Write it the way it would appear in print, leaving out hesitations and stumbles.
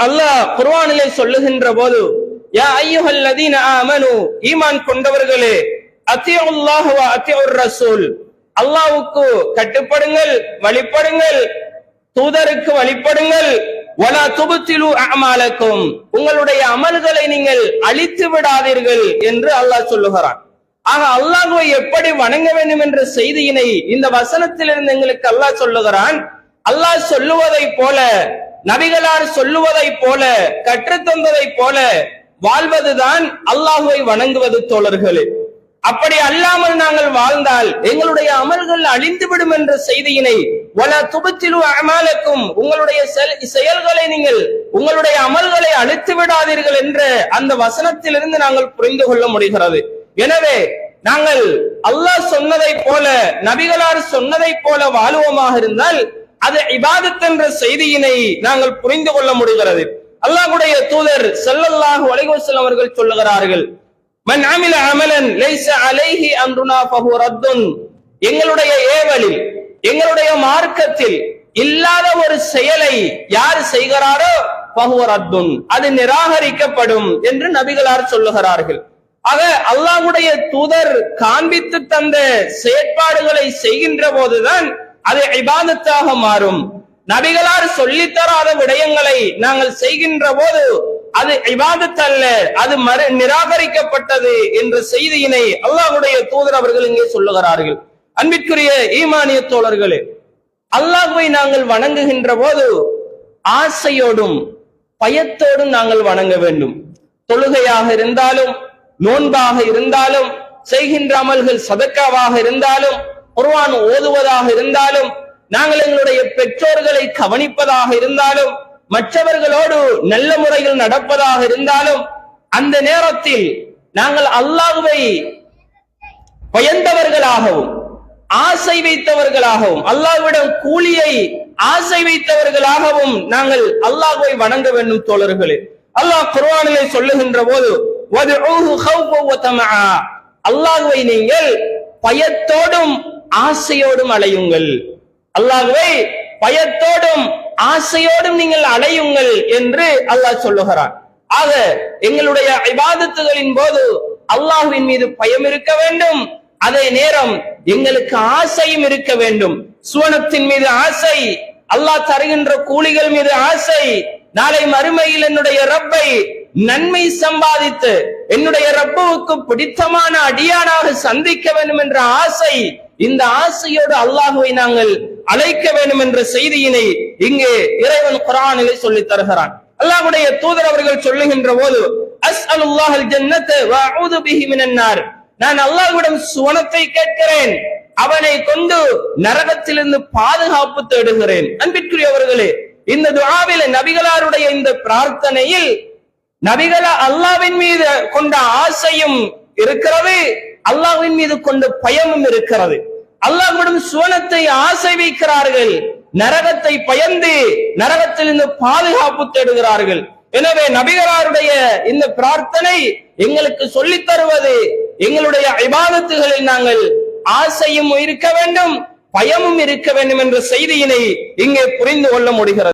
அல்லாஹ் குர்ஆனிலே சொல்லுகின்ற போது யா அய்யுஹல்லதீன ஆமனு ஈமான் கொண்டவர்களே அத்தியுல்லாஹ வ அத்தியுர் ரசூல் அல்லாஹ்வுக்கு கட்டுப்படுங்கள் வழிபடுங்கள் தூதருக்கு வழிபடுங்கள் வலா துப்திலு அஅமாலக்கும் உங்களுடைய அமல்களை நீங்கள் அழித்து விடாதீர்கள் என்று அல்லாஹ் சொல்லுகிறான். ஆக அல்லாஹ்வை எப்படி வணங்க வேண்டும் என்ற செய்தியினை இந்த வசனத்திலிருந்து எங்களுக்கு அல்லாஹ் சொல்லுகிறான். அல்லாஹ் சொல்லுவதை போல நபிகளார் சொல்லுவதை போல கற்றுத்தந்ததை போல வாழ்வதுதான் அல்லாஹ்வை வணங்குவது தோழர்களே. அப்படி அல்லாமல் நாங்கள் வாழ்ந்தால் எங்களுடைய அமல்கள் அழிந்துவிடும் என்ற செய்தியினை வலா துப்திலு அஅமாலக்கும் உங்களுடைய செயல்களை நீங்கள் உங்களுடைய அமல்களை அழித்து விடாதீர்கள் என்ற அந்த வசனத்திலிருந்து நாங்கள் புரிந்து கொள்ள முடிகிறது. எனவே நாங்கள் அல்லாஹ் சொன்னதை போல நபிகளார் சொன்னதை போல வாழுவோமாக இருந்தால் அது இபாதத் என்ற செய்தியினை நாங்கள் புரிந்து கொள்ள முடிகிறது. அல்லாஹ்வுடைய தூதர் ஸல்லல்லாஹு அலைஹி வஸல்லம் அவர்கள் சொல்லுகிறார்கள், மன் அமில அமலன் லைஸ அலைஹி அம்ருனா ஃபஹுவ ரத்துன் எங்களுடைய ஏவலில் எங்களுடைய மார்க்கத்தில் இல்லாத ஒரு செயலை யார் செய்கிறாரோ ஃபஹுவ ரத்துன் அது நிராகரிக்கப்படும் என்று நபிகளார் சொல்லுகிறார்கள். ஆக அல்லாஹ்வுடைய தூதர் காண்பித்து தந்த செயற்பாடுகளை செய்கின்ற போதுதான் அது இபாதத்தாக மாறும். நபிகளார் சொல்லித்தராத விடயங்களை நாங்கள் செய்கின்ற போது அது இபாதத் அல்ல, அது நிராகரிக்கப்பட்டது என்ற செய்தியினை அல்லாஹ்வுடைய தூதர் அவர்கள் இங்கே சொல்லுகிறார்கள். அன்பிற்குரிய ஈமானிய தோழர்களே, அல்லாஹ்வை நாங்கள் வணங்குகின்ற போது ஆசையோடும் பயத்தோடும் நாங்கள் வணங்க வேண்டும். தொழுகையாக இருந்தாலும் நோன்பாக இருந்தாலும் செய்கின்ற அமல்கள் சதக்காவாக இருந்தாலும் குர்ஆன் ஓதுவதாக இருந்தாலும் நாங்கள் எங்களுடைய பெற்றோர்களை கவனிப்பதாக இருந்தாலும் மற்றவர்களோடு நல்ல முறையில் நடப்பதாக இருந்தாலும் அந்த நேரத்தில் நாங்கள் அல்லாஹ்வை பயந்தவர்களாகவும் ஆசை வைத்தவர்களாகவும் அல்லாஹ்விடம் கூலியை ஆசை வைத்தவர்களாகவும் நாங்கள் அல்லாஹ்வை வணங்க வேண்டும் தோழர்களே. அல்லாஹ் குர்ஆனிலே சொல்லுகின்ற போது வதுஊஹு ஹௌஃபன் வ தமஆ அல்லாஹ்வை நீங்கள் பயத்தோடும் ஆசையோடும் அழையுங்கள். அல்லாஹ்வை பயத்தோடும் ஆசையோடும் நீங்கள் அடையுங்கள் என்று அல்லாஹ் சொல்லுகிறான். ஆக எங்களுடைய இபாதத்துகளின் போது அல்லாஹ்வின் மீது பயம் இருக்க வேண்டும், அதே நேரம் எங்களுக்கு ஆசையும் இருக்க வேண்டும். சுவனத்தின் மீது ஆசை, அல்லாஹ் தருகின்ற கூலிகள் மீது ஆசை, நாளை மறுமையில் என்னுடைய ரப்பை நன்மை சம்பாதித்து என்னுடைய ரப்புவுக்கு பிடித்தமான அடியானாக சந்திக்க வேண்டும் என்ற ஆசை, இந்த ஆசையோடு அல்லாஹ்வை நாங்கள் அழைக்க வேண்டும் என்ற செய்தியினை இங்கே இறைவன் குர்ஆனிலே சொல்லி தருகிறான். அல்லாஹ்வுடைய தூதர் அவர்கள் சொல்லுகின்ற போது அஸ்அலுல்லாஹல் ஜன்னத வ அஊது பிஹி மினன் நார் நான் அல்லாஹ்விடம் சுவனத்தை கேட்கிறேன், அவனை கொண்டு நரகத்திலிருந்து பாதுகாப்பு தேடுகிறேன். அன்பிற்குரியவர்களே, இந்த துஆவிலே நபிகளாருடைய இந்த பிரார்த்தனையில் நபிகளா அல்லாஹ்வின் மீது கொண்ட ஆசையும் இருக்கிறது, அல்லாஹ்வின் மீது கொண்ட பயமும் இருக்கிறது. அல்லாஹ்விடம் சுவனத்தை ஆசை வைக்கிறார்கள், நரகத்தை பயந்து நரகத்திலிருந்து பாதுகாப்பு தேடுகிறார்கள். எனவே நபிகளாருடைய இந்த பிரார்த்தனை எங்களுக்கு சொல்லித் தருவது எங்களுடைய இபாதத்துகளில் நாங்கள் ஆசையும் இருக்க வேண்டும் பயமும் இருக்க வேண்டும் என்ற செய்தியினை இங்கே புரிந்து கொள்ள முடிகிறது.